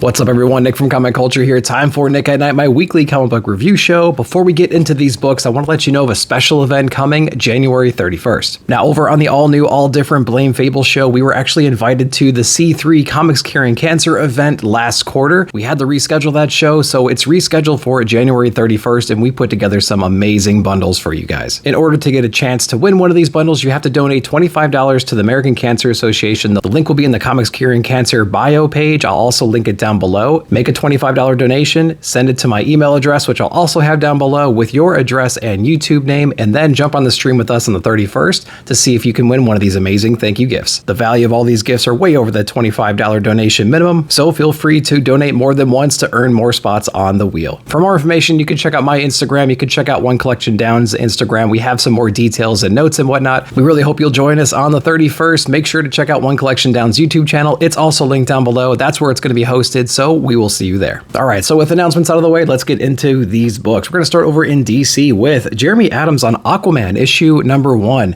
What's up, everyone? Nick from Comic Culture here. Time for Nick at Night, my weekly comic book review show. Before we get into these books, I want to let you know of a special event coming January 31st. Now, over on the all-new, all-different Blame Phable show, we were actually invited to the C3 Comics Curing Cancer event last quarter. We had to reschedule that show, so it's rescheduled for January 31st, and we put together some amazing bundles for you guys. In order to get a chance to win one of these bundles, you have to donate $25 to the American Cancer Association. The link will be in the Comics Curing Cancer bio page. I'll also link it down below. Make a $25 donation, send it to my email address, which I'll also have down below with your address and YouTube name, and then jump on the stream with us on the 31st to see if you can win one of these amazing thank you gifts. The value of all these gifts are way over the $25 donation minimum, so feel free to donate more than once to earn more spots on the wheel. For more information, you can check out my Instagram. You can check out One Collection Down's Instagram. We have some more details and notes and whatnot. We really hope you'll join us on the 31st. Make sure to check out One Collection Down's YouTube channel. It's also linked down below. That's where it's going to be hosted, so we will see you there. All right, so with announcements out of the way, let's get into these books. We're going to start over in DC with Jeremy Adams on Aquaman, issue number 1.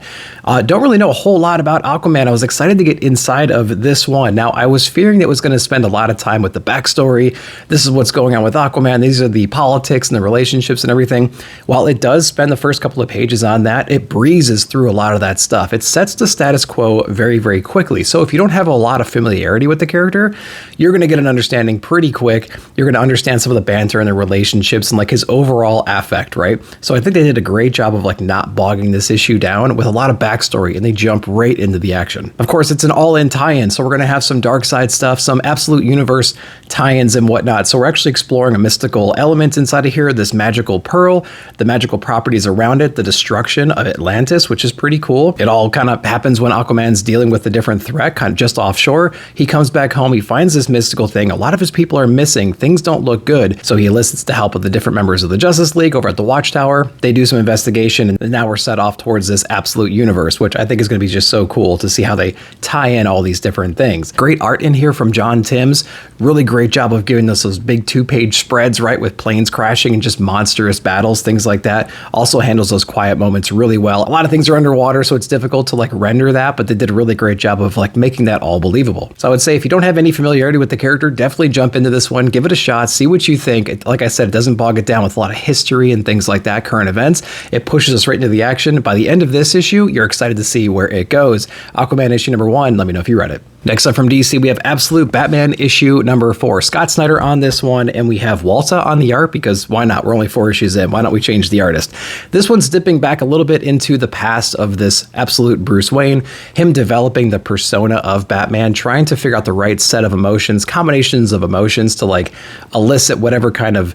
Don't really know a whole lot about Aquaman. I was excited to get inside of this one. Now, I was fearing that it was going to spend a lot of time with the backstory. This is what's going on with Aquaman. These are the politics and the relationships and everything. While it does spend the first couple of pages on that, it breezes through a lot of that stuff. It sets the status quo very, very quickly. So if you don't have a lot of familiarity with the character, you're going to get an understanding pretty quick. You're going to understand some of the banter and the relationships and like his overall affect, right? So I think they did a great job of like not bogging this issue down with a lot of backstory, and they jump right into the action. Of course, it's an all-in tie-in, so we're going to have some dark side stuff, some absolute universe tie-ins and whatnot. So we're actually exploring a mystical element inside of here, this magical pearl, the magical properties around it, the destruction of Atlantis, which is pretty cool. It all kind of happens when Aquaman's dealing with a different threat, kind of just offshore. He comes back home, he finds this mystical thing. A lot of his people are missing. Things don't look good. So he enlists the help of the different members of the Justice League over at the Watchtower. They do some investigation, and now we're set off towards this absolute universe, which I think is going to be just so cool to see how they tie in all these different things. Great art in here from John Timms. Really great job of giving us those big 2-page spreads, right, with planes crashing and just monstrous battles, things like that. Also handles those quiet moments really well. A lot of things are underwater, so it's difficult to like render that, but they did a really great job of like making that all believable. So I would say if you don't have any familiarity with the character, definitely jump into this one, give it a shot, see what you think. Like I said, it doesn't bog it down with a lot of history and things like that, current events. It pushes us right into the action. By the end of this issue, you're excited to see where it goes. Aquaman issue number 1, let me know if you read it. Next up from DC, we have Absolute Batman issue number 4. Scott Snyder on this one, and we have Walta on the art because why not? We're only 4 issues in. Why don't we change the artist? This one's dipping back a little bit into the past of this absolute Bruce Wayne, him developing the persona of Batman, trying to figure out the right set of emotions, combinations of emotions to like elicit whatever kind of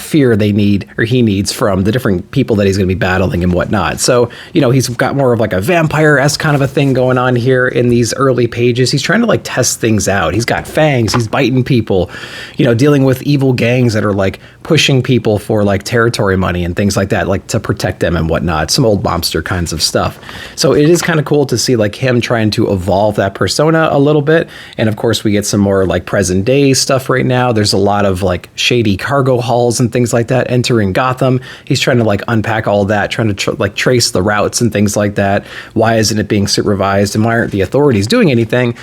fear they need or he needs from the different people that he's going to be battling and whatnot. So, you know, he's got more of like a vampire-esque kind of a thing going on here in these early pages. He's trying to like test things out. He's got fangs, he's biting people, you know, dealing with evil gangs that are like pushing people for like territory money and things like that, like to protect them and whatnot, some old mobster kinds of stuff. So it is kind of cool to see like him trying to evolve that persona a little bit. And of course we get some more like present day stuff right now. There's a lot of like shady cargo hauls and things like that entering Gotham. He's trying to like unpack all that, trying to like trace the routes and things like that. Why isn't it being supervised and why aren't the authorities doing anything?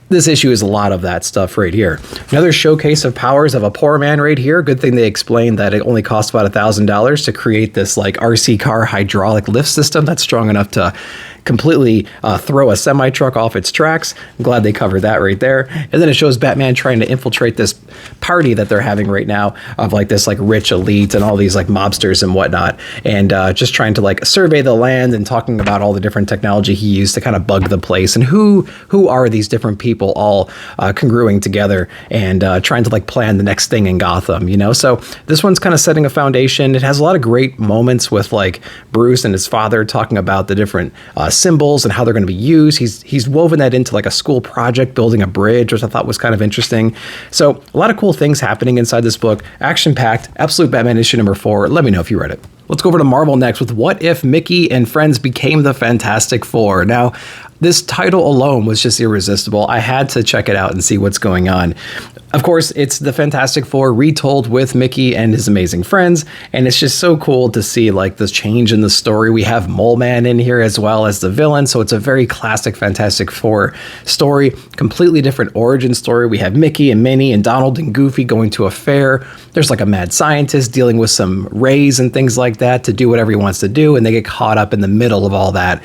This issue is a lot of that stuff right here. Another showcase of powers of a poor man right here. Good thing they explained that it only costs about $1,000 to create this like RC car hydraulic lift system that's strong enough to completely throw a semi-truck off its tracks. I'm glad they covered that right there. And then it shows Batman trying to infiltrate this party that they're having right now of like this like rich elite and all these like mobsters and whatnot, and just trying to like survey the land and talking about all the different technology he used to kind of bug the place and who are these different people all congruing together and trying to like plan the next thing in Gotham, you know? So this one's kind of setting a foundation. It has a lot of great moments with like Bruce and his father talking about the different symbols and how they're going to be used. He's woven that into like a school project, building a bridge, which I thought was kind of interesting. So a lot of cool things happening inside this book. Action-packed, Absolute Batman issue number 4. Let me know if you read it. Let's go over to Marvel next with What If Mickey and Friends Became the Fantastic Four. Now, this title alone was just irresistible. I had to check it out and see what's going on. Of course, it's the Fantastic Four retold with Mickey and his amazing friends, and it's just so cool to see like this change in the story. We have Mole Man in here as well as the villain, so it's a very classic Fantastic Four story, completely different origin story. We have Mickey and Minnie and Donald and Goofy going to a fair. There's like a mad scientist dealing with some rays and things like that to do whatever he wants to do, and they get caught up in the middle of all that,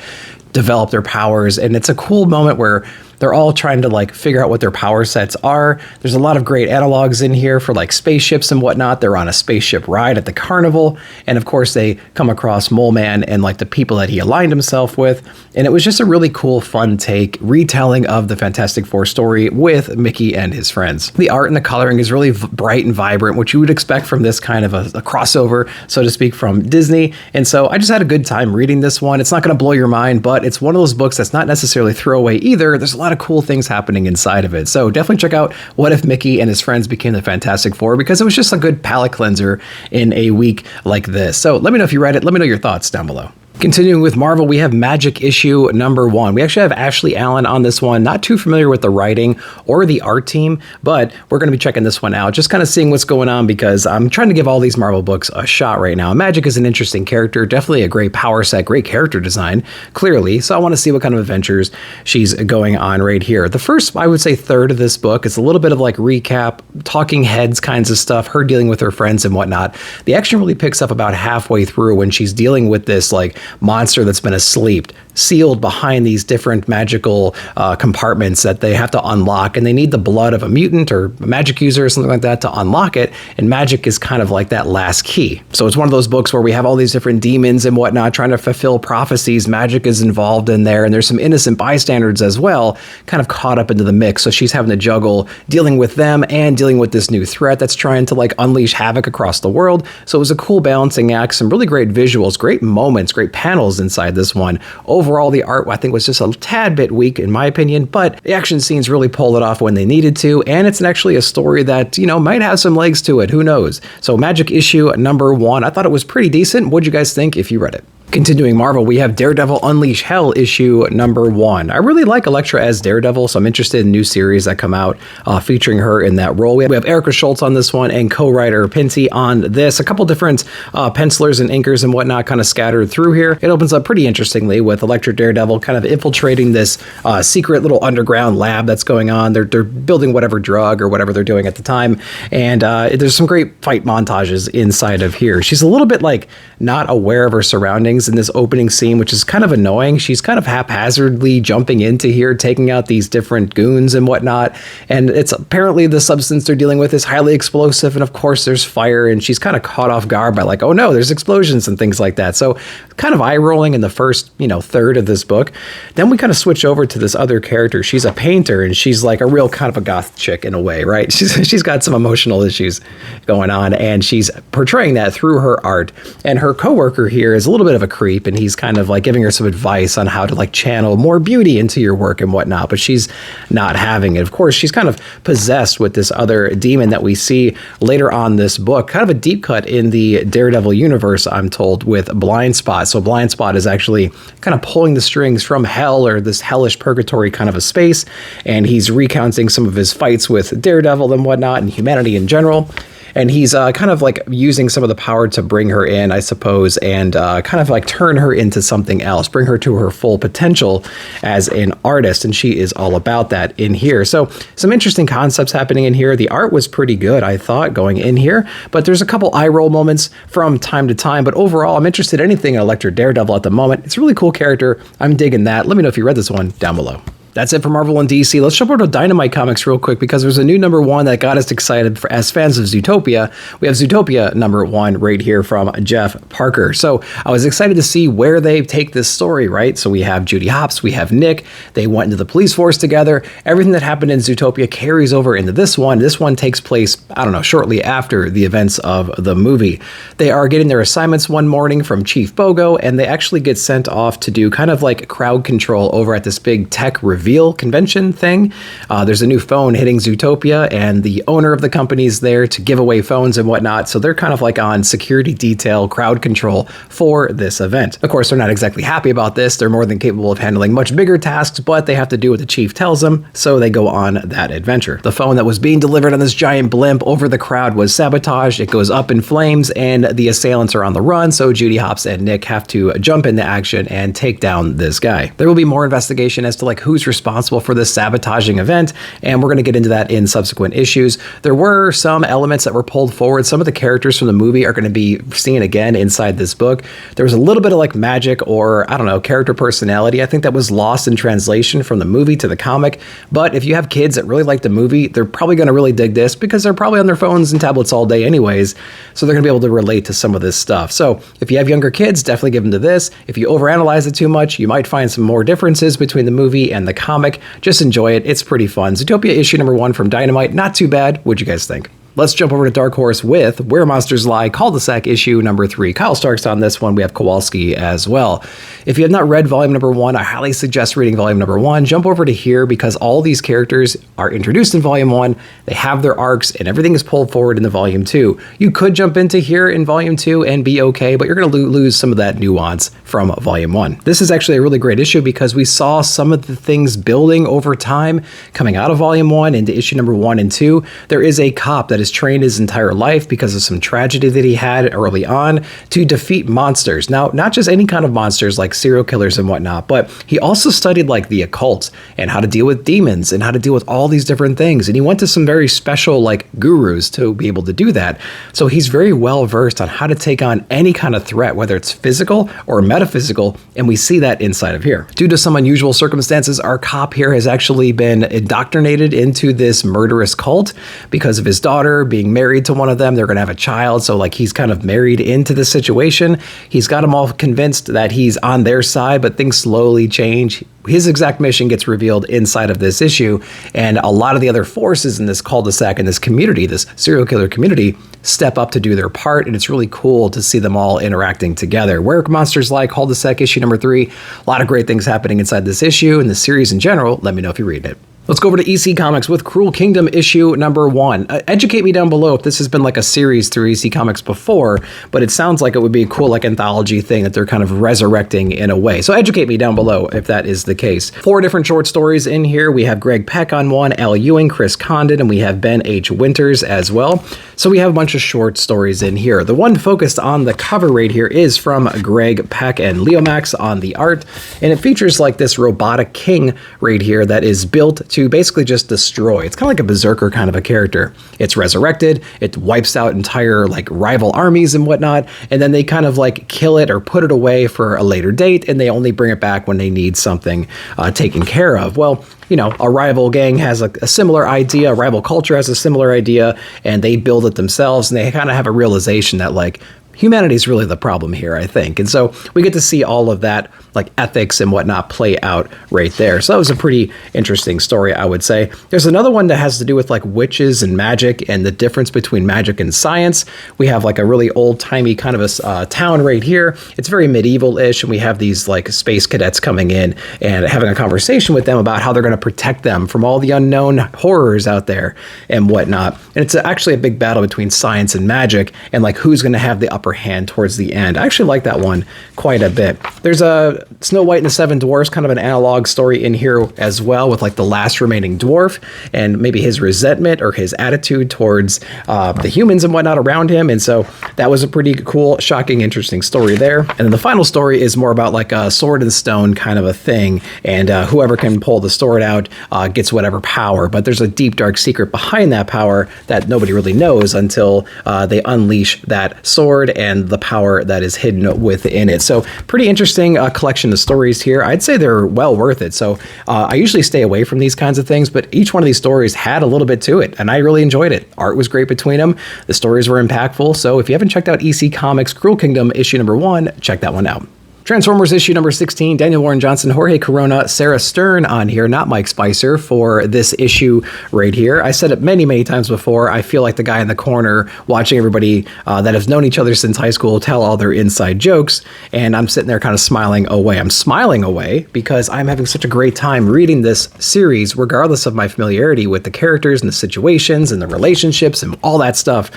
develop their powers, and it's a cool moment where they're all trying to like figure out what their power sets are. There's a lot of great analogs in here for like spaceships and whatnot. They're on a spaceship ride at the carnival. And of course they come across Mole Man and like the people that he aligned himself with. And it was just a really cool, fun take retelling of the Fantastic Four story with Mickey and his friends. The art and the coloring is really bright and vibrant, which you would expect from this kind of a crossover, so to speak, from Disney. And so I just had a good time reading this one. It's not going to blow your mind, but it's one of those books that's not necessarily throwaway either. There's a lot of cool things happening inside of it. So definitely check out What If Mickey and His Friends Became the Fantastic Four, because it was just a good palate cleanser in a week like this. So let me know if you read it. Let me know your thoughts down below. Continuing with Marvel, we have Magic issue number 1. We actually have Ashley Allen on this one. Not too familiar with the writing or the art team, but we're going to be checking this one out, just kind of seeing what's going on, because I'm trying to give all these Marvel books a shot right now. Magic is an interesting character, definitely a great power set, great character design, clearly. So I want to see what kind of adventures she's going on right here. The first, I would say, third of this book is a little bit of like recap, talking heads kinds of stuff, her dealing with her friends and whatnot. The action really picks up about halfway through when she's dealing with this like monster that's been asleep, sealed behind these different magical compartments that they have to unlock, and they need the blood of a mutant or a magic user or something like that to unlock it, and magic is kind of like that last key. So it's one of those books where we have all these different demons and whatnot trying to fulfill prophecies. Magic is involved in there, and there's some innocent bystanders as well, kind of caught up into the mix. So she's having to juggle dealing with them and dealing with this new threat that's trying to like unleash havoc across the world. So it was a cool balancing act, some really great visuals, great moments, great panels inside this one. Overall, the art, I think, was just a tad bit weak in my opinion, but the action scenes really pulled it off when they needed to, and it's actually a story that, you know, might have some legs to it. Who knows? So Magic issue number 1, I thought it was pretty decent. What'd you guys think if you read it? Continuing Marvel, we have Daredevil Unleash Hell issue number 1. I really like Elektra as Daredevil, so I'm interested in new series that come out featuring her in that role. We have Erica Schultz on this one and co-writer Pinty on this. A couple different pencilers and inkers and whatnot kind of scattered through here. It opens up pretty interestingly with Elektra Daredevil kind of infiltrating this secret little underground lab that's going on. They're building whatever drug or whatever they're doing at the time, and there's some great fight montages inside of here. She's a little bit like not aware of her surroundings in this opening scene, which is kind of annoying. She's kind of haphazardly jumping into here, taking out these different goons and whatnot. And it's apparently the substance they're dealing with is highly explosive. And of course there's fire, and she's kind of caught off guard by like, oh no, there's explosions and things like that. So kind of eye rolling in the first, third of this book. Then we kind of switch over to this other character. She's a painter, and she's like a real kind of a goth chick in a way, right? She's got some emotional issues going on, and she's portraying that through her art. And her coworker here is a little bit of a creep, and he's kind of like giving her some advice on how to like channel more beauty into your work and whatnot, but she's not having it. Of course, she's kind of possessed with this other demon that we see later on this book, kind of a deep cut in the Daredevil universe, I'm told, with Blind Spot. So Blind Spot is actually kind of pulling the strings from hell, or this hellish purgatory kind of a space, and he's recounting some of his fights with Daredevil and whatnot and humanity in general. And he's kind of like using some of the power to bring her in, I suppose, and kind of like turn her into something else, bring her to her full potential as an artist. And she is all about that in here. So some interesting concepts happening in here. The art was pretty good, I thought, going in here, but there's a couple eye roll moments from time to time. But overall, I'm interested in anything in Elektra Daredevil at the moment. It's a really cool character. I'm digging that. Let me know if you read this one down below. That's it for Marvel and DC. Let's jump over to Dynamite Comics real quick, because there's a new number 1 that got us excited as fans of Zootopia. We have Zootopia number 1 right here from Jeff Parker. So I was excited to see where they take this story, right? So we have Judy Hopps, we have Nick. They went into the police force together. Everything that happened in Zootopia carries over into this one. This one takes place, I don't know, shortly after the events of the movie. They are getting their assignments one morning from Chief Bogo, and they actually get sent off to do kind of like crowd control over at this big tech reveal reveal convention thing. There's a new phone hitting Zootopia, and the owner of the company's there to give away phones and whatnot. So they're kind of like on security detail, crowd control for this event. Of course, they're not exactly happy about this. They're more than capable of handling much bigger tasks, but they have to do what the chief tells them, so they go on that adventure. The phone that was being delivered on this giant blimp over the crowd was sabotaged. It goes up in flames, and the assailants are on the run, so Judy Hopps and Nick have to jump into action and take down this guy. There will be more investigation as to like who's responsible for this sabotaging event, and we're going to get into that in subsequent issues. There were some elements that were pulled forward. Some of the characters from the movie are going to be seen again inside this book. There was a little bit of like magic or, I don't know, character personality. I think that was lost in translation from the movie to the comic. But if you have kids that really like the movie, they're probably going to really dig this because they're probably on their phones and tablets all day anyways. So they're going to be able to relate to some of this stuff. So if you have younger kids, definitely give them to this. If you overanalyze it too much, you might find some more differences between the movie and the comic. Just enjoy it. It's pretty fun. Zootopia issue number 1 from Dynamite. Not too bad. What'd you guys think? Let's jump over to Dark Horse with Where Monsters Lie, Cul-de-sac issue number 3. Kyle Stark's on this one. We have Kowalski as well. If you have not read volume number 1, I highly suggest reading volume number 1. Jump over to here because all these characters are introduced in volume 1. They have their arcs and everything is pulled forward into volume 2. You could jump into here in volume 2 and be okay, but you're going to lose some of that nuance from volume 1. This is actually a really great issue because we saw some of the things building over time coming out of volume 1 into issue number 1 and 2. There is a cop that is trained his entire life because of some tragedy that he had early on to defeat monsters. Now, not just any kind of monsters like serial killers and whatnot, but he also studied like the occult and how to deal with demons and how to deal with all these different things. And he went to some very special like gurus to be able to do that. So he's very well versed on how to take on any kind of threat, whether it's physical or metaphysical. And we see that inside of here. Due to some unusual circumstances, our cop here has actually been indoctrinated into this murderous cult because of his daughter being married to one of them. They're going to have a child. So like he's kind of married into the situation. He's got them all convinced that he's on their side, but things slowly change. His exact mission gets revealed inside of this issue. And a lot of the other forces in this cul-de-sac, in this community, this serial killer community, step up to do their part. And it's really cool to see them all interacting together. Where Monsters Lie, Cul-de-sac issue number 3. A lot of great things happening inside this issue and the series in general. Let me know if you read it. Let's go over to EC Comics with Cruel Kingdom issue number 1. Educate me down below if this has been like a series through EC Comics before, but it sounds like it would be a cool like anthology thing that they're kind of resurrecting in a way. So educate me down below if that is the case. 4 different short stories in here. We have Greg Peck on one, Al Ewing, Chris Condon, and we have Ben H. Winters as well. So we have a bunch of short stories in here. The one focused on the cover right here is from Greg Peck and Leo Max on the art, and it features like this robotic king right here that is built to basically just destroy. It's kind of like a berserker kind of a character. It's resurrected, it wipes out entire like rival armies and whatnot, and then they kind of like kill it or put it away for a later date, and they only bring it back when they need something taken care of. Well, you know, a rival gang has a similar idea, a rival culture has a similar idea, and they build it themselves, and they kind of have a realization that like humanity is really the problem here, I think. And so we get to see all of that, like ethics and whatnot, play out right there. So that was a pretty interesting story, I would say. There's another one that has to do with like witches and magic and the difference between magic and science. We have like a really old-timey kind of a town right here. It's very medieval-ish, and we have these like space cadets coming in and having a conversation with them about how they're going to protect them from all the unknown horrors out there and whatnot. And it's actually a big battle between science and magic, and like who's going to have the upper hand towards the end. I actually like that one quite a bit. There's a Snow White and the Seven Dwarfs, kind of an analog story in here as well, with like the last remaining dwarf and maybe his resentment or his attitude towards the humans and whatnot around him. And so that was a pretty cool, shocking, interesting story there. And then the final story is more about like a sword and stone kind of a thing, and whoever can pull the sword out gets whatever power. But there's a deep, dark secret behind that power that nobody really knows until they unleash that sword and the power that is hidden within it. So pretty interesting collection of stories here. I'd say they're well worth it. So I usually stay away from these kinds of things, but each one of these stories had a little bit to it, and I really enjoyed it. Art was great between them. The stories were impactful. So if you haven't checked out EC Comics Cruel Kingdom issue number 1, check that one out. Transformers issue number 16, Daniel Warren Johnson, Jorge Corona, Sarah Stern on here, not Mike Spicer, for this issue right here. I said it many, many times before. I feel like the guy in the corner watching everybody that has known each other since high school tell all their inside jokes, and I'm sitting there kind of smiling away. I'm smiling away because I'm having such a great time reading this series, regardless of my familiarity with the characters and the situations and the relationships and all that stuff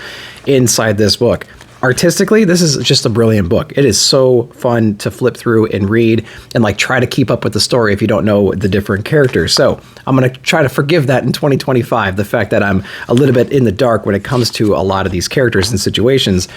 inside this book. Artistically, this is just a brilliant book. It is so fun to flip through and read and like try to keep up with the story if you don't know the different characters. So I'm going to try to forgive that in 2025, the fact that I'm a little bit in the dark when it comes to a lot of these characters and situations.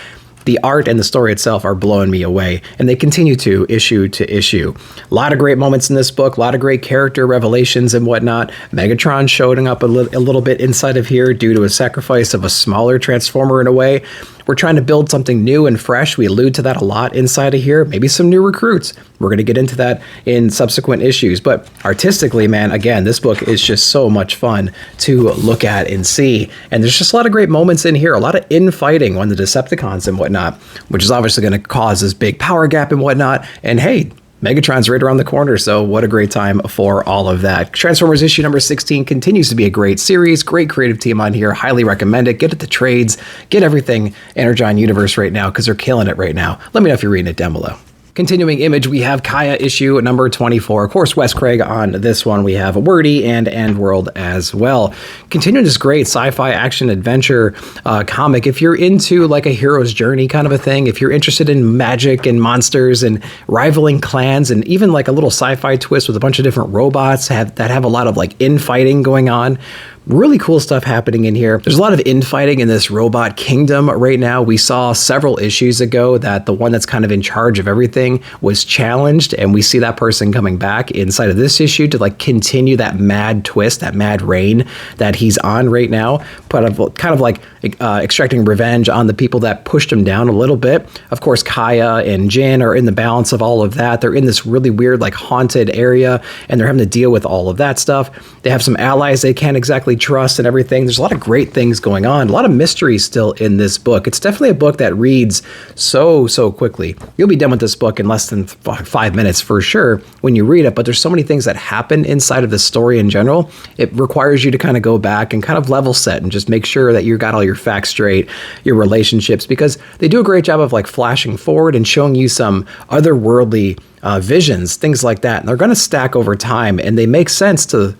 The art and the story itself are blowing me away, and they continue to issue. A lot of great moments in this book, a lot of great character revelations and whatnot. Megatron showing up a little bit inside of here due to a sacrifice of a smaller Transformer in a way. We're trying to build something new and fresh. We allude to that a lot inside of here. Maybe some new recruits. We're going to get into that in subsequent issues. But artistically, man, again, this book is just so much fun to look at and see. And there's just a lot of great moments in here. A lot of infighting on the Decepticons and whatnot, which is obviously going to cause this big power gap and whatnot. And hey, Megatron's right around the corner, so what a great time for all of that. Transformers issue number 16 continues to be a great series, great creative team on here, highly recommend it. Get it to trades, get everything Energon Universe right now, because they're killing it right now. Let me know if you're reading it down below. Continuing image, we have Kaya issue number 24. Of course, Wes Craig on this one. We have Wordy and Endworld as well. Continuing this great sci-fi action adventure comic. If you're into like a hero's journey kind of a thing, if you're interested in magic and monsters and rivaling clans and even like a little sci-fi twist with a bunch of different robots that have a lot of like infighting going on, really cool stuff happening in here. There's a lot of infighting in this robot kingdom right now. We saw several issues ago that the one that's kind of in charge of everything was challenged, and we see that person coming back inside of this issue to like continue that mad twist, that mad reign that he's on right now, but kind of like extracting revenge on the people that pushed him down a little bit. Of course, Kaya and Jin are in the balance of all of that. They're in this really weird like haunted area, and they're having to deal with all of that stuff. They have some allies they can't exactly trust and everything. There's a lot of great things going on, a lot of mystery still in this book. It's definitely a book that reads so quickly. You'll be done with this book in less than 5 minutes for sure when you read it, but there's so many things that happen inside of the story in general. It requires you to kind of go back and kind of level set and just make sure that you got all your facts straight, your relationships, because they do a great job of like flashing forward and showing you some otherworldly visions, things like that. And they're going to stack over time, and they make sense to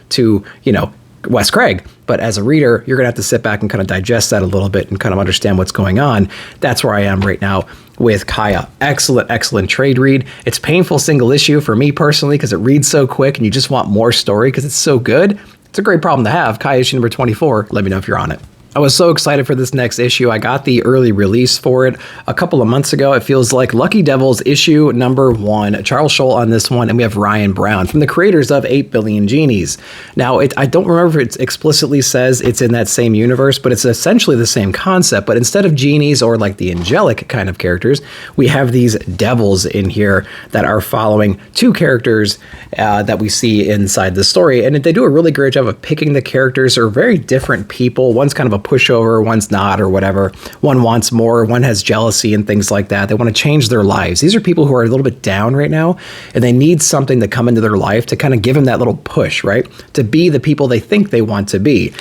you know, Wes Craig. But as a reader, you're going to have to sit back and kind of digest that a little bit and kind of understand what's going on. That's where I am right now with Kaya. Excellent trade read. It's painful single issue for me personally because it reads so quick and you just want more story because it's so good. It's a great problem to have. Kaya issue number 24. Let me know if you're on it. I was so excited for this next issue. I got the early release for it a couple of months ago. It feels like Lucky Devils issue number 1. Charles Scholl on this one, and we have Ryan Brown from the creators of 8 Billion Genies. Now, I don't remember if it explicitly says it's in that same universe, but it's essentially the same concept. But instead of genies or like the angelic kind of characters, we have these devils in here that are following 2 characters that we see inside the story. And they do a really great job of picking the characters. They're very different people. One's kind of a pushover, one's not, or whatever. One wants more, one has jealousy and things like that. They want to change their lives. These are people who are a little bit down right now, and they need something to come into their life to kind of give them that little push, right? To be the people they think they want to be.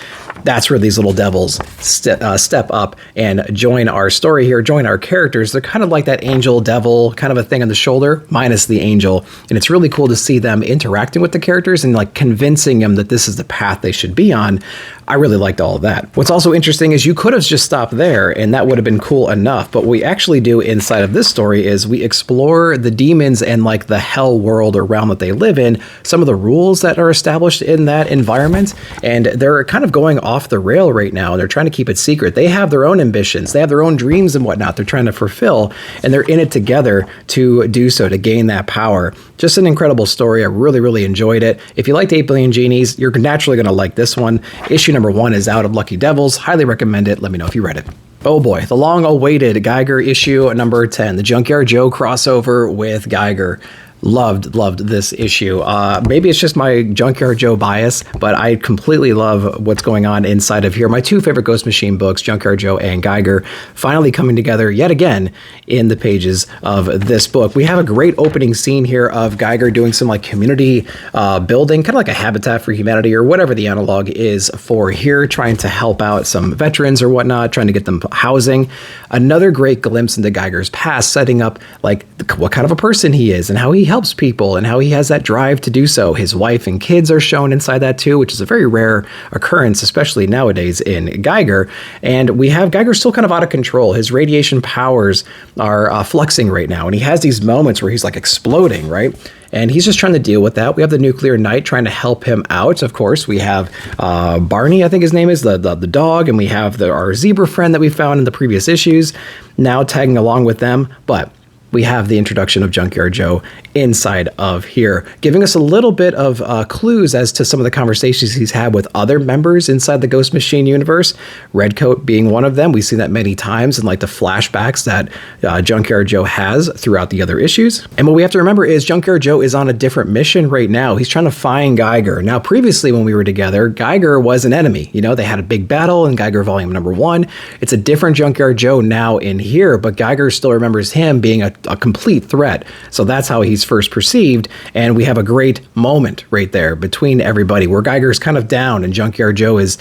That's where these little devils step up and join our story here, join our characters. They're kind of like that angel devil kind of a thing on the shoulder, minus the angel. And it's really cool to see them interacting with the characters and like convincing them that this is the path they should be on. I really liked all of that. What's also interesting is you could have just stopped there and that would have been cool enough. But what we actually do inside of this story is we explore the demons and like the hell world or realm that they live in, some of the rules that are established in that environment. And they're kind of going off the rail right now. They're trying to keep it secret. They have their own ambitions. They have their own dreams and whatnot they're trying to fulfill. And they're in it together to do so, to gain that power. Just an incredible story. I really enjoyed it. If you liked 8 Billion Genies, you're naturally going to like this one. Issue number 1 is out of Lucky Devils. Highly recommend it. Let me know if you read it. Oh boy, the long-awaited Geiger issue number 10, the Junkyard Joe crossover with Geiger. Loved this issue. Maybe it's just my Junkyard Joe bias, but I completely love what's going on inside of here. My two favorite Ghost Machine books, Junkyard Joe and Geiger, finally coming together yet again in the pages of this book. We have a great opening scene here of Geiger doing some like community building, kind of like a Habitat for Humanity or whatever the analog is for here, trying to help out some veterans or whatnot, trying to get them housing. Another great glimpse into Geiger's past, setting up like what kind of a person he is and how he helps people and how he has that drive to do so. His wife and kids are shown inside that too, which is a very rare occurrence, especially nowadays in Geiger. And we have Geiger still kind of out of control. His radiation powers are fluxing right now, and he has these moments where he's like exploding, right? And he's just trying to deal with that. We have the nuclear Nite trying to help him out. Of course, we have Barney, I think his name is, the dog, and we have our zebra friend that we found in the previous issues, now tagging along with them. But we have the introduction of Junkyard Joe inside of here, giving us a little bit of clues as to some of the conversations he's had with other members inside the Ghost Machine universe, Redcoat being one of them. We see that many times in like the flashbacks that Junkyard Joe has throughout the other issues. And what we have to remember is Junkyard Joe is on a different mission right now. He's trying to find Geiger. Now, previously when we were together, Geiger was an enemy. You know, they had a big battle in Geiger Volume number 1. It's a different Junkyard Joe now in here, but Geiger still remembers him being a complete threat. So that's how he's first perceived. And we have a great moment right there between everybody where Geiger's kind of down and Junkyard Joe is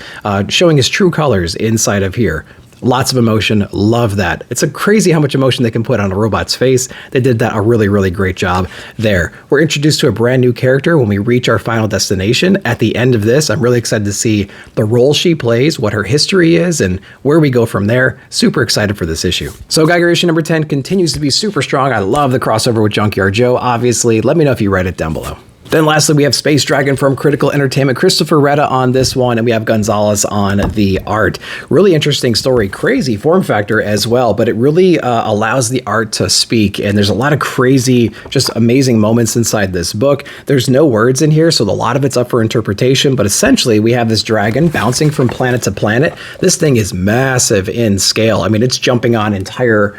showing his true colors inside of here. Lots of emotion. Love that. It's a crazy how much emotion they can put on a robot's face. They did that a really, really great job there. We're introduced to a brand new character when we reach our final destination. At the end of this, I'm really excited to see the role she plays, what her history is, and where we go from there. Super excited for this issue. So Geiger issue number 10 continues to be super strong. I love the crossover with Junkyard Joe. Obviously, let me know if you read it down below. Then lastly, we have Space Dragon from Critical Entertainment, Christopher Retta on this one, and we have Gonzalez on the art. Really interesting story, crazy form factor as well, but it really allows the art to speak, and there's a lot of crazy, just amazing moments inside this book. There's no words in here, so a lot of it's up for interpretation, but essentially we have this dragon bouncing from planet to planet. This thing is massive in scale. I mean, it's jumping on entire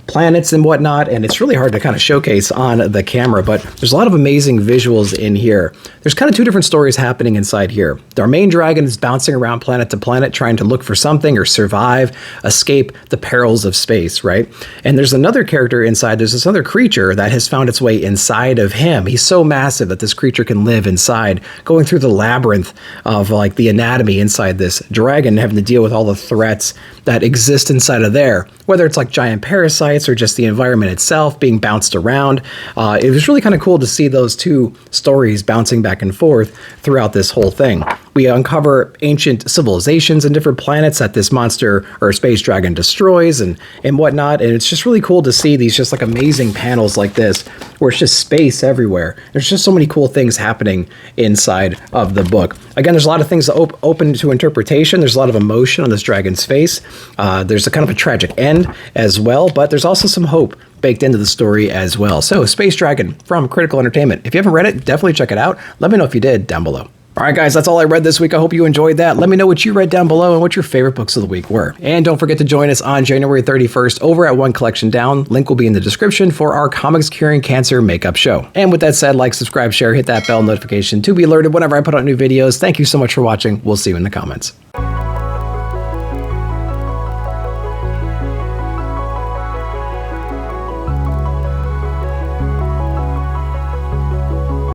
planets and whatnot, and it's really hard to kind of showcase on the camera, but there's a lot of amazing visuals in here. There's kind of two different stories happening inside here. Our main dragon is bouncing around planet to planet trying to look for something or survive, escape the perils of space, right? And there's another character inside. There's this other creature that has found its way inside of him. He's so massive that this creature can live inside, going through the labyrinth of like the anatomy inside this dragon, having to deal with all the threats that exist inside of there, whether it's like giant parasites or just the environment itself being bounced around. It was really kind of cool to see those two stories bouncing back and forth throughout this whole thing. We uncover ancient civilizations and different planets that this monster or space dragon destroys and whatnot. And it's just really cool to see these just like amazing panels like this where it's just space everywhere. There's just so many cool things happening inside of the book. Again, there's a lot of things open to interpretation. There's a lot of emotion on this dragon's face. There's a kind of a tragic end as well, but there's also some hope baked into the story as well. So Space Dragon from Critical Entertainment. If you haven't read it, definitely check it out. Let me know if you did down below. All right, guys, that's all I read this week. I hope you enjoyed that. Let me know what you read down below and what your favorite books of the week were. And don't forget to join us on January 31st over at One Collection Down. Link will be in the description for our Comics Curing Cancer makeup show. And with that said, like, subscribe, share, hit that bell notification to be alerted whenever I put out new videos. Thank you so much for watching. We'll see you in the comments.